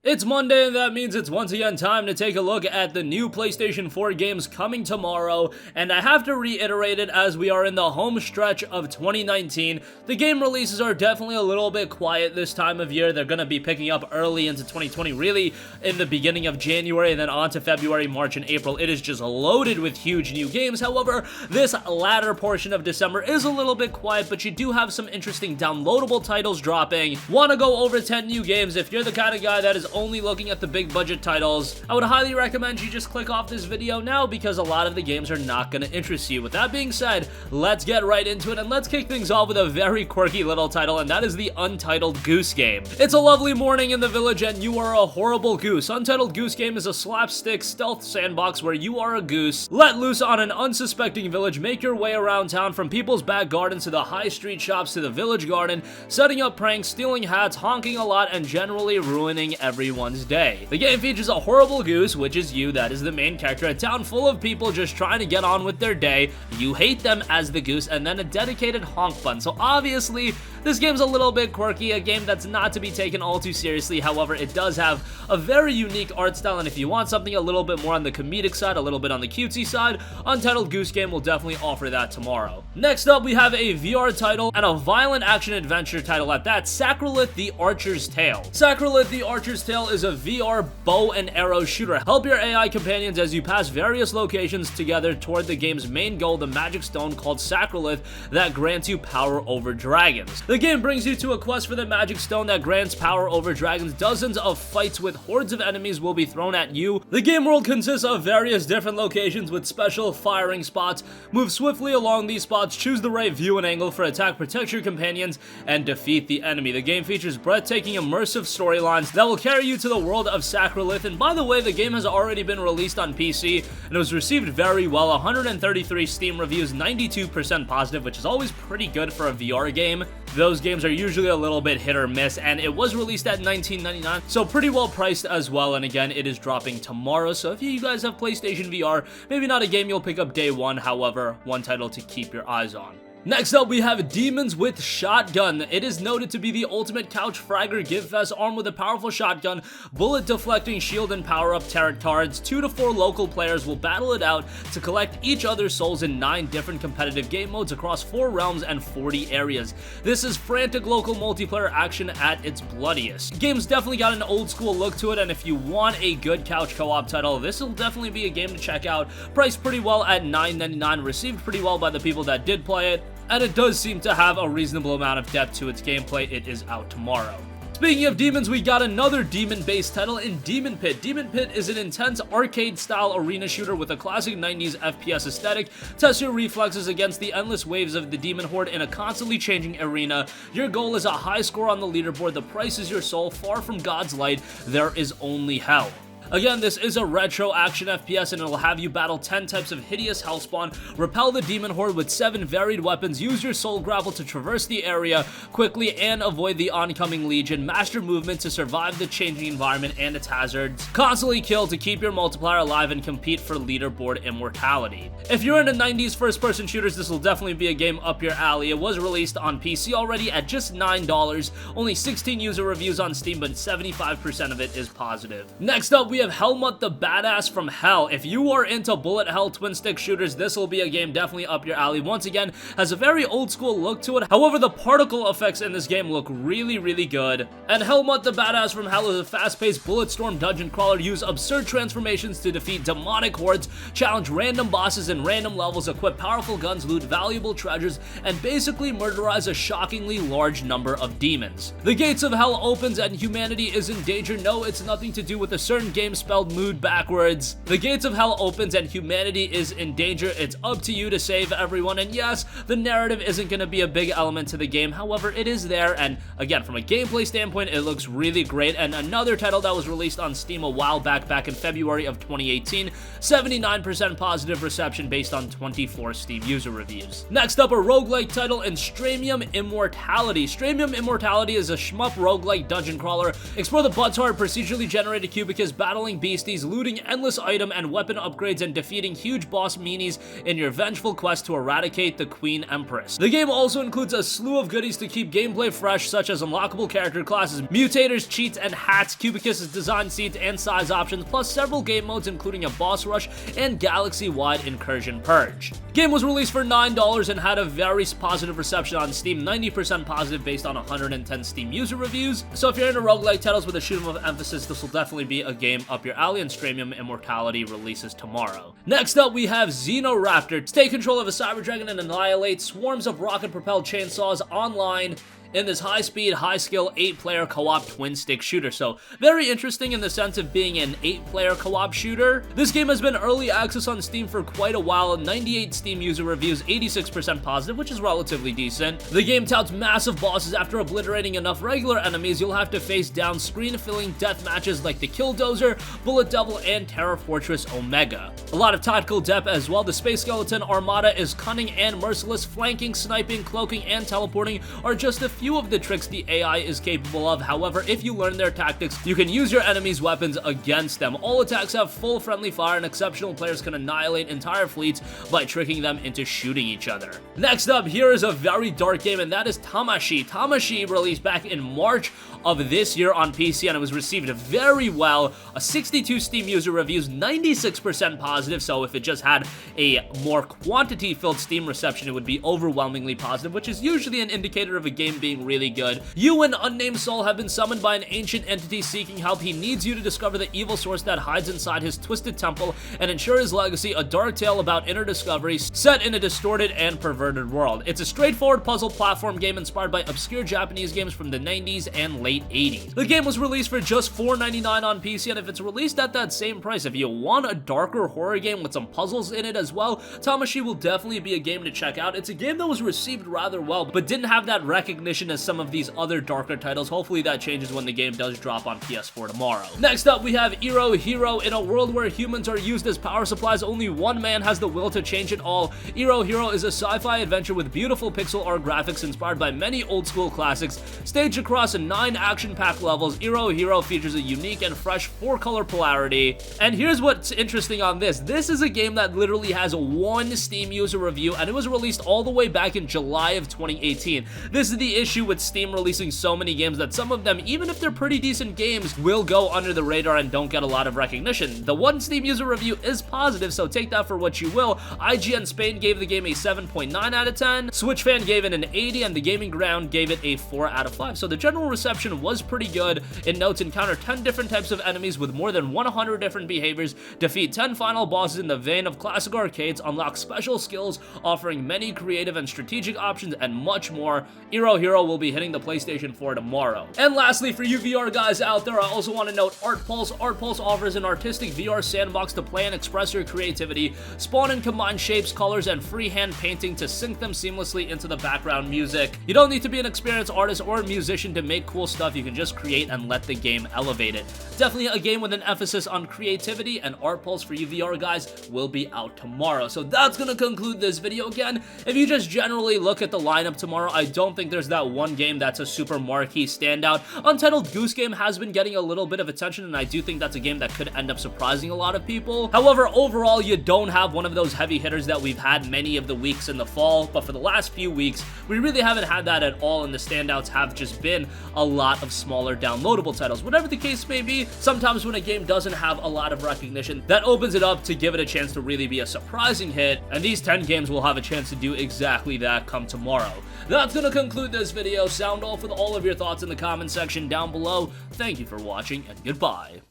It's Monday, and that means it's once again time to take a look at the new PlayStation 4 games coming tomorrow, and I have to reiterate it as we are in the home stretch of 2019. The game releases are definitely a little bit quiet this time of year. They're going to be picking up early into 2020, really in the beginning of January, and then on to February, March, and April. It is just loaded with huge new games. However, this latter portion of December is a little bit quiet, but you do have some interesting downloadable titles dropping. Want to go over 10 new games? If you're the kind of guy that is only looking at the big budget titles, I would highly recommend you just click off this video now because a lot of the games are not going to interest you. With that being said, let's get right into it, and let's kick things off with a very quirky little title, and that is the Untitled Goose Game. It's a lovely morning in the village and you are a horrible goose. Untitled Goose Game is a slapstick stealth sandbox where you are a goose, let loose on an unsuspecting village, make your way around town from people's back gardens to the high street shops to the village garden, setting up pranks, stealing hats, honking a lot, and generally ruining everyone's day. The game features a horrible goose, which is you, that is the main character, a town full of people just trying to get on with their day, you hate them as the goose, and then a dedicated honk button. So obviously, this game's a little bit quirky, a game that's not to be taken all too seriously. However, it does have a very unique art style, and if you want something a little bit more on the comedic side, a little bit on the cutesy side, Untitled Goose Game will definitely offer that tomorrow. Next up, we have a VR title and a violent action-adventure title at that, SACRALITH the Archer's Tale. SACRALITH the Archer's Tale is a VR bow and arrow shooter. Help your AI companions as you pass various locations together toward the game's main goal, the magic stone called SACRALITH that grants you power over dragons. The game brings you to a quest for the magic stone that grants power over dragons. Dozens of fights with hordes of enemies will be thrown at you. The game world consists of various different locations with special firing spots. Move swiftly along these spots, choose the right view and angle for attack, protect your companions, and defeat the enemy. The game features breathtaking immersive storylines that will carry you to the world of SACRALITH, and by the way, the game has already been released on PC and it was received very well. 133 Steam reviews, 92% positive, which is always pretty good for a VR game. Those games are usually a little bit hit or miss, and it was released at $19.99, so pretty well priced as well. And again, it is dropping tomorrow, so if you guys have PlayStation VR, maybe not a game you'll pick up day one, however, one title to keep your eyes on. Next up, we have Demons with Shotgun. It is noted to be the ultimate couch fragger give fest, armed with a powerful shotgun, bullet deflecting shield, and power-up tarot cards. 2 to 4 local players will battle it out to collect each other's souls in 9 different competitive game modes across 4 realms and 40 areas. This is frantic local multiplayer action at its bloodiest. The game's definitely got an old school look to it, and if you want a good couch co-op title, this will definitely be a game to check out. Priced pretty well at $9.99, received pretty well by the people that did play it, and it does seem to have a reasonable amount of depth to its gameplay. It is out tomorrow. Speaking of demons, we got another demon-based title in Demon Pit. Demon Pit is an intense arcade-style arena shooter with a classic 90s FPS aesthetic. Test your reflexes against the endless waves of the demon horde in a constantly changing arena. Your goal is a high score on the leaderboard. The price is your soul. Far from God's light, there is only hell. Again, this is a retro action FPS, and it'll have you battle 10 types of hideous hellspawn, repel the demon horde with 7 varied weapons, use your soul grapple to traverse the area quickly and avoid the oncoming legion, master movement to survive the changing environment and its hazards, constantly kill to keep your multiplier alive, and compete for leaderboard immortality. If you're into 90s first-person shooters, this will definitely be a game up your alley. It was released on PC already at just $9, only 16 user reviews on Steam, but 75% of it is positive. Next up, we have HELLMUT the Badass from Hell. If you are into bullet hell twin stick shooters, this will be a game definitely up your alley. Once again, has a very old school look to it. However, the particle effects in this game look really good. And HELLMUT the Badass from Hell is a fast-paced bullet storm dungeon crawler. Use absurd transformations to defeat demonic hordes, challenge random bosses in random levels, equip powerful guns, loot valuable treasures, and basically murderize a shockingly large number of demons. The gates of hell opens and humanity is in danger. No, it's nothing to do with a certain game spelled mood backwards. The gates of hell opens and humanity is in danger. It's up to you to save everyone, and yes, the narrative isn't going to be a big element to the game. However, it is there, and again, from a gameplay standpoint, it looks really great. And another title that was released on Steam a while back in February of 2018, 79% positive reception based on 24 Steam user reviews. Next up, a roguelike title in Streamium Immortality. Streamium Immortality is a shmup roguelike dungeon crawler. Explore the butts-hard procedurally generated cubicus, battle battling beasties, looting endless item and weapon upgrades, and defeating huge boss meanies in your vengeful quest to eradicate the Queen Empress. The game also includes a slew of goodies to keep gameplay fresh, such as unlockable character classes, mutators, cheats, and hats, Cubicus's design seeds and size options, plus several game modes including a boss rush and galaxy-wide incursion purge. Game was released for $9 and had a very positive reception on Steam, 90% positive based on 110 Steam user reviews. So if you're into roguelike titles with a shoot 'em up emphasis, this will definitely be a game up your alley, and Streamium Immortality releases tomorrow. Next up, we have Zeno Rafters. Take control of a cyber dragon and annihilate swarms of rocket-propelled chainsaws online in this high-speed, high-skill, 8-player co-op twin-stick shooter. So, very interesting in the sense of being an 8-player co-op shooter. This game has been early access on Steam for quite a while, 98 Steam user reviews, 86% positive, which is relatively decent. The game touts massive bosses. After obliterating enough regular enemies, you'll have to face down screen-filling death matches like the Killdozer, Bullet Devil, and Terror Fortress Omega. A lot of tactical depth as well. The Space Skeleton Armada is cunning and merciless. Flanking, sniping, cloaking, and teleporting are just a few of the tricks the AI is capable of. However, if you learn their tactics, you can use your enemy's weapons against them. All attacks have full friendly fire, and exceptional players can annihilate entire fleets by tricking them into shooting each other. Next up, here is a very dark game, and that is Tamashii. Tamashii released back in March of this year on PC, and it was received very well. A 62 Steam user reviews, 96% positive, so if it just had a more quantity-filled Steam reception, it would be overwhelmingly positive, which is usually an indicator of a game being really good. You, an unnamed soul, have been summoned by an ancient entity seeking help. He needs you to discover the evil source that hides inside his twisted temple and ensure his legacy, a dark tale about inner discovery set in a distorted and perverted world. It's a straightforward puzzle platform game inspired by obscure Japanese games from the 90s and late 80s. The game was released for just $4.99 on PC, and if it's released at that same price, if you want a darker horror game with some puzzles in it as well, Tamashii will definitely be a game to check out. It's a game that was received rather well, but didn't have that recognition as some of these other darker titles. Hopefully that changes when the game does drop on PS4 tomorrow. Next up, we have Eero Hero. In a world where humans are used as power supplies, only one man has the will to change it all. Eero Hero is a sci-fi adventure with beautiful pixel art graphics inspired by many old school classics. Staged across 9 action-packed levels, Eero Hero features a unique and fresh 4-color polarity. And here's what's interesting on this. This is a game that literally has one Steam user review, and it was released all the way back in July of 2018. This is the issue with Steam releasing so many games, that some of them, even if they're pretty decent games, will go under the radar and don't get a lot of recognition. The one Steam user review is positive, so take that for what you will. IGN Spain gave the game a 7.9 out of 10, Switch Fan gave it an 80, and the Gaming Ground gave it a 4 out of 5. So the general reception was pretty good. It notes encounter 10 different types of enemies with more than 100 different behaviors, defeat 10 final bosses in the vein of classic arcades, unlock special skills offering many creative and strategic options, and much more. Eero Hero will be hitting the PlayStation 4 tomorrow. And lastly, for you VR guys out there, I also want to note ARTPULSE. ARTPULSE offers an artistic VR sandbox to play and express your creativity, spawn and combine shapes, colors, and freehand painting to sync them seamlessly into the background music. You don't need to be an experienced artist or a musician to make cool stuff. You can just create and let the game elevate it. Definitely a game with an emphasis on creativity, and ARTPULSE for you VR guys will be out tomorrow. So that's gonna conclude this video. Again, if you just generally look at the lineup tomorrow, I don't think there's that one game that's a super marquee standout. Untitled Goose Game has been getting a little bit of attention, and I do think that's a game that could end up surprising a lot of people. However, overall, you don't have one of those heavy hitters that we've had many of the weeks in the fall, but for the last few weeks, we really haven't had that at all, and the standouts have just been a lot of smaller downloadable titles. Whatever the case may be, sometimes when a game doesn't have a lot of recognition, that opens it up to give it a chance to really be a surprising hit, and these 10 games will have a chance to do exactly that come tomorrow. That's gonna conclude this video. Sound off with all of your thoughts in the comment section down below. Thank you for watching, and goodbye.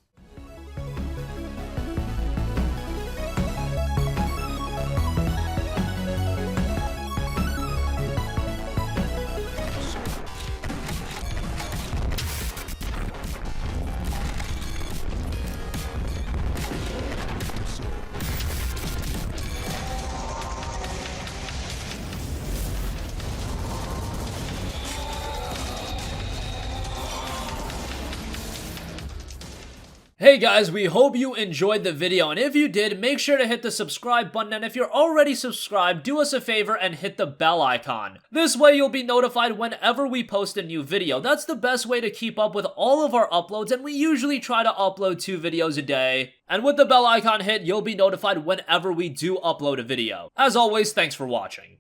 Hey guys, we hope you enjoyed the video, and if you did, make sure to hit the subscribe button, and if you're already subscribed, do us a favor and hit the bell icon. This way you'll be notified whenever we post a new video. That's the best way to keep up with all of our uploads, and we usually try to upload 2 videos a day. And with the bell icon hit, you'll be notified whenever we do upload a video. As always, thanks for watching.